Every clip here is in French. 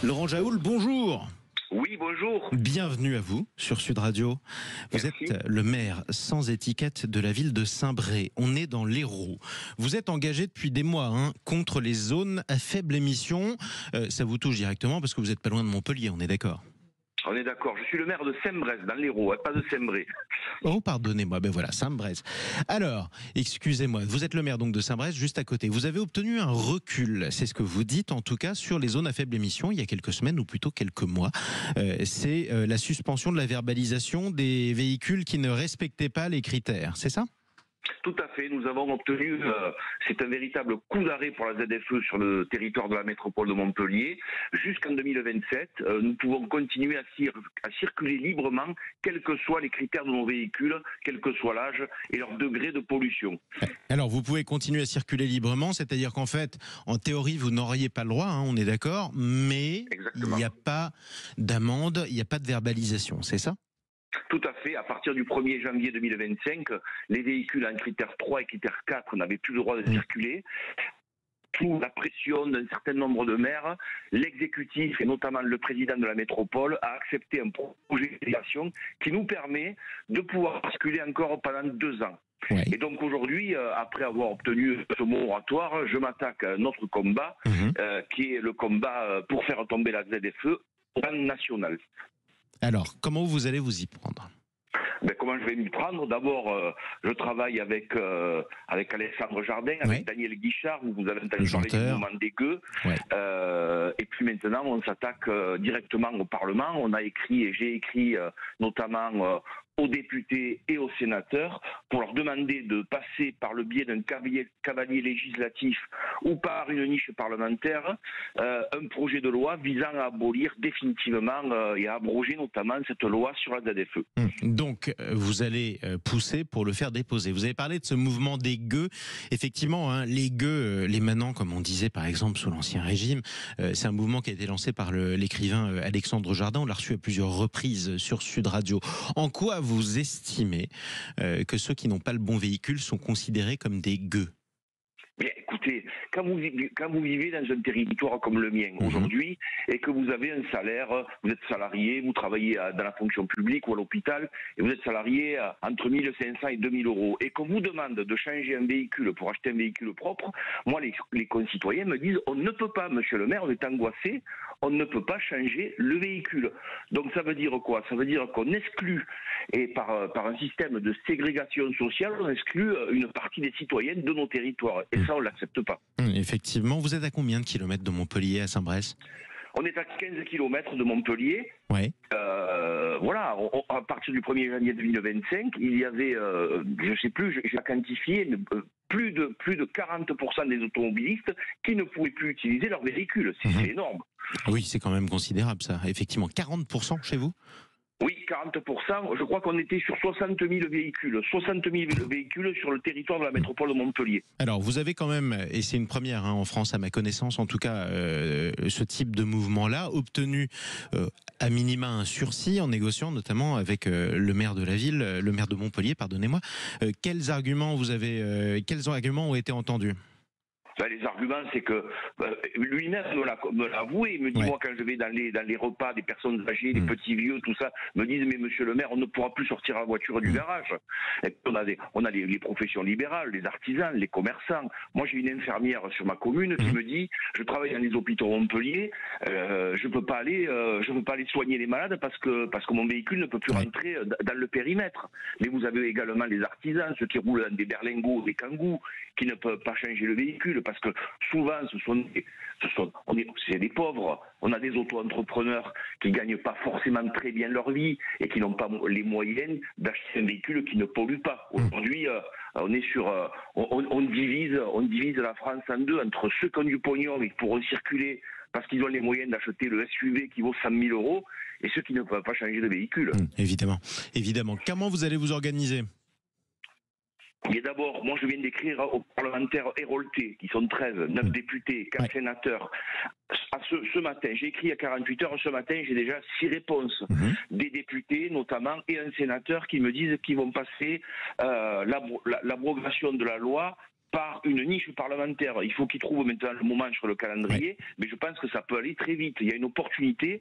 Laurent Jaoul, bonjour. Oui, bonjour. Bienvenue à vous sur Sud Radio. Vous Merci. êtes le maire sans étiquette de la ville de Saint-Bray. On est dans l'Hérault. Vous êtes engagé depuis des mois contre les zones à faible émission. Ça vous touche directement parce que vous n'êtes pas loin de Montpellier, on est d'accord? On est d'accord. Je suis le maire de Saint-Brez, dans l'Hérault, pas de Saint-Bray. Oh, pardonnez-moi, ben voilà, Saint-Bray. Alors, excusez-moi, vous êtes le maire donc de Saint-Bray, juste à côté. Vous avez obtenu un recul, c'est ce que vous dites en tout cas, sur les zones à faible émission, il y a quelques semaines ou plutôt quelques mois. C'est la suspension de la verbalisation des véhicules qui ne respectaient pas les critères, c'est ça ? Tout à fait. Nous avons obtenu, c'est un véritable coup d'arrêt pour la ZFE sur le territoire de la métropole de Montpellier. Jusqu'en 2027, nous pouvons continuer à circuler librement, quels que soient les critères de nos véhicules, quel que soit l'âge et leur degré de pollution. Alors, vous pouvez continuer à circuler librement, c'est-à-dire qu'en fait, en théorie, vous n'auriez pas le droit, on est d'accord, mais Exactement. il n'y a pas d'amende, il n'y a pas de verbalisation, c'est ça ? Tout à fait. À partir du 1er janvier 2025, les véhicules en critère 3 et critère 4 n'avaient plus le droit de circuler. Sous la pression d'un certain nombre de maires, l'exécutif et notamment le président de la métropole a accepté un projet de législation qui nous permet de pouvoir circuler encore pendant 2 ans. Ouais. Et donc aujourd'hui, après avoir obtenu ce moratoire, je m'attaque à notre combat, qui est le combat pour faire tomber la ZFE au plan national. Alors, comment vous allez vous y prendre ? Comment je vais m'y prendre? D'abord, je travaille avec Alexandre Jardin, avec Daniel Guichard, où vous avez entendu parler du mouvement des gueux. Ouais. Et puis maintenant, on s'attaque directement au Parlement. On a écrit, et j'ai écrit notamment aux députés et aux sénateurs pour leur demander de passer par le biais d'un cavalier législatif ou par une niche parlementaire un projet de loi visant à abolir définitivement et à abroger notamment cette loi sur la ZFE. Donc, vous allez pousser pour le faire déposer. Vous avez parlé de ce mouvement des gueux. Effectivement, les gueux, les manants, comme on disait par exemple sous l'Ancien Régime, c'est un mouvement qui a été lancé par l'écrivain Alexandre Jardin. On l'a reçu à plusieurs reprises sur Sud Radio. En quoi vous estimez que ceux qui n'ont pas le bon véhicule sont considérés comme des gueux ? Bien, écoutez, quand vous vivez dans un territoire comme le mien aujourd'hui et que vous avez un salaire, vous êtes salarié, vous travaillez dans la fonction publique ou à l'hôpital et vous êtes salarié entre 1 500 et 2 000 euros et qu'on vous demande de changer un véhicule pour acheter un véhicule propre, moi les concitoyens me disent on ne peut pas, monsieur le maire, on est angoissé, on ne peut pas changer le véhicule. Donc ça veut dire quoi? Ça veut dire qu'on exclut, et par un système de ségrégation sociale, on exclut une partie des citoyens de nos territoires. Et ça, on ne l'accepte pas. Effectivement. Vous êtes à combien de kilomètres de Montpellier à Saint-Bray? On est à 15 km de Montpellier. Ouais. Voilà, à partir du 1er janvier 2025, il y avait, je ne sais plus, j'ai quantifié, plus de 40% des automobilistes qui ne pouvaient plus utiliser leur véhicule. C'est énorme. Oui, c'est quand même considérable ça. Effectivement, 40% chez vous ? Oui, 40%. Je crois qu'on était sur 60 000 véhicules. 60 000 véhicules sur le territoire de la métropole de Montpellier. Alors, vous avez quand même, et c'est une première en France à ma connaissance, en tout cas, ce type de mouvement-là, obtenu à minima un sursis en négociant notamment avec le maire de la ville, le maire de Montpellier, pardonnez-moi. Quels arguments ont été entendus ? Les arguments, c'est que lui-même me l'a avoué. Il me dit, moi, quand je vais dans les repas des personnes âgées, des petits vieux, tout ça, me disent, mais monsieur le maire, on ne pourra plus sortir la voiture du garage. Et on a les professions libérales, les artisans, les commerçants. Moi, j'ai une infirmière sur ma commune qui me dit, je travaille dans les hôpitaux de Montpellier, je peux pas aller soigner les malades parce que mon véhicule ne peut plus rentrer dans le périmètre. Mais vous avez également les artisans, ceux qui roulent dans des berlingots, des kangous, qui ne peuvent pas changer le véhicule parce que souvent c'est des pauvres. On a des auto-entrepreneurs qui gagnent pas forcément très bien leur vie et qui n'ont pas les moyens d'acheter un véhicule qui ne pollue pas. Aujourd'hui, on divise la France en deux entre ceux qui ont du pognon et qui pourront circuler parce qu'ils ont les moyens d'acheter le SUV qui vaut 100 000 euros et ceux qui ne peuvent pas changer de véhicule. Évidemment. Comment vous allez vous organiser ? Et d'abord, moi je viens d'écrire aux parlementaires héroltais, qui sont 13, 9 députés, 4 sénateurs. Ce matin, j'ai écrit à 48 heures, ce matin j'ai déjà 6 réponses. Des députés notamment et un sénateur qui me disent qu'ils vont passer l'abrogation de la loi par une niche parlementaire. Il faut qu'ils trouvent maintenant le moment sur le calendrier, mais je pense que ça peut aller très vite. Il y a une opportunité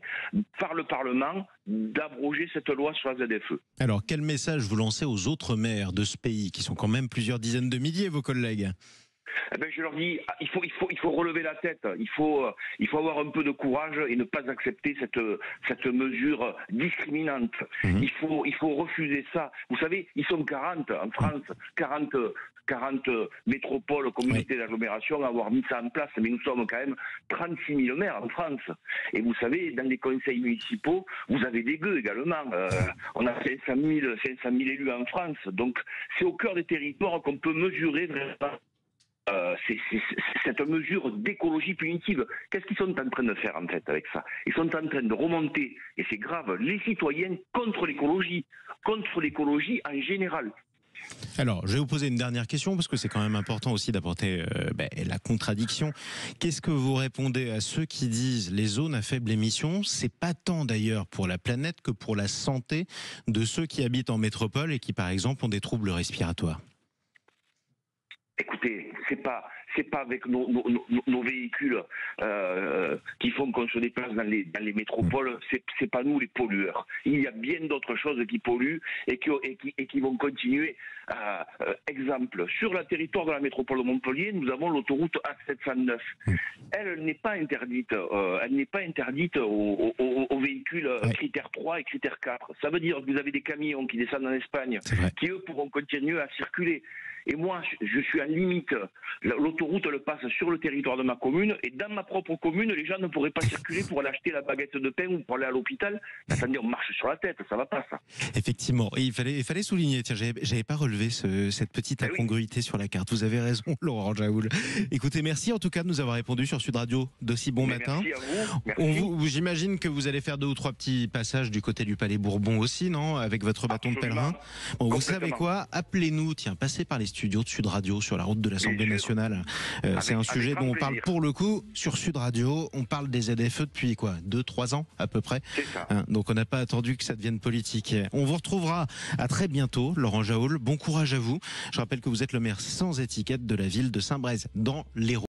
par le Parlement d'abroger cette loi sur la ZFE. Alors, quel message vous lancez aux autres maires de ce pays, qui sont quand même plusieurs dizaines de milliers, vos collègues? Eh ben, je leur dis, il faut relever la tête, il faut avoir un peu de courage et ne pas accepter cette mesure discriminante. Il faut refuser ça. Vous savez, ils sont 40 en France, 40 métropoles, communautés d'agglomération à avoir mis ça en place, mais nous sommes quand même 36 000 maires en France. Et vous savez, dans les conseils municipaux, vous avez des gueux également. On a 500 000 élus en France, donc c'est au cœur des territoires qu'on peut mesurer vraiment cette mesure d'écologie punitive. Qu'est-ce qu'ils sont en train de faire en fait avec ça? Ils sont en train de remonter, et c'est grave, les citoyens contre l'écologie en général. Alors, je vais vous poser une dernière question, parce que c'est quand même important aussi d'apporter la contradiction. Qu'est-ce que vous répondez à ceux qui disent les zones à faible émission, c'est pas tant d'ailleurs pour la planète que pour la santé de ceux qui habitent en métropole et qui par exemple ont des troubles respiratoires? Écoutez, c'est pas avec nos véhicules qui font qu'on se déplace dans les métropoles. C'est pas nous les pollueurs. Il y a bien d'autres choses qui polluent et qui vont continuer. Exemple, sur le territoire de la métropole de Montpellier, nous avons l'autoroute A709. Elle n'est pas interdite. Elle n'est pas interdite aux véhicules critère 3 et critère 4. Ça veut dire que vous avez des camions qui descendent en Espagne, qui eux pourront continuer à circuler. Et moi, je suis à limite. L'autoroute, elle passe sur le territoire de ma commune, et dans ma propre commune, les gens ne pourraient pas circuler pour aller acheter la baguette de pain ou pour aller à l'hôpital. Attendez, on marche sur la tête, ça va pas, ça. Effectivement, et il fallait souligner, tiens, j'avais pas relevé cette petite incongruité sur la carte. Vous avez raison, Laurent Jaoul. Écoutez, merci en tout cas de nous avoir répondu sur Sud Radio d'aussi bon matin. Merci à vous. J'imagine que vous allez faire 2 ou 3 petits passages du côté du Palais Bourbon aussi, non? Avec votre bâton de pèlerin. Bon, vous savez quoi? Appelez-nous, tiens, passez par les studios de Sud Radio sur la route de l'Assemblée nationale. C'est un sujet dont on parle pour le coup sur Sud Radio. On parle des ZFE depuis quoi, 2-3 ans à peu près. C'est ça. Donc on n'a pas attendu que ça devienne politique. On vous retrouvera à très bientôt, Laurent Jaoul. Bon courage à vous. Je rappelle que vous êtes le maire sans étiquette de la ville de Saint-Blaise dans l'Hérault.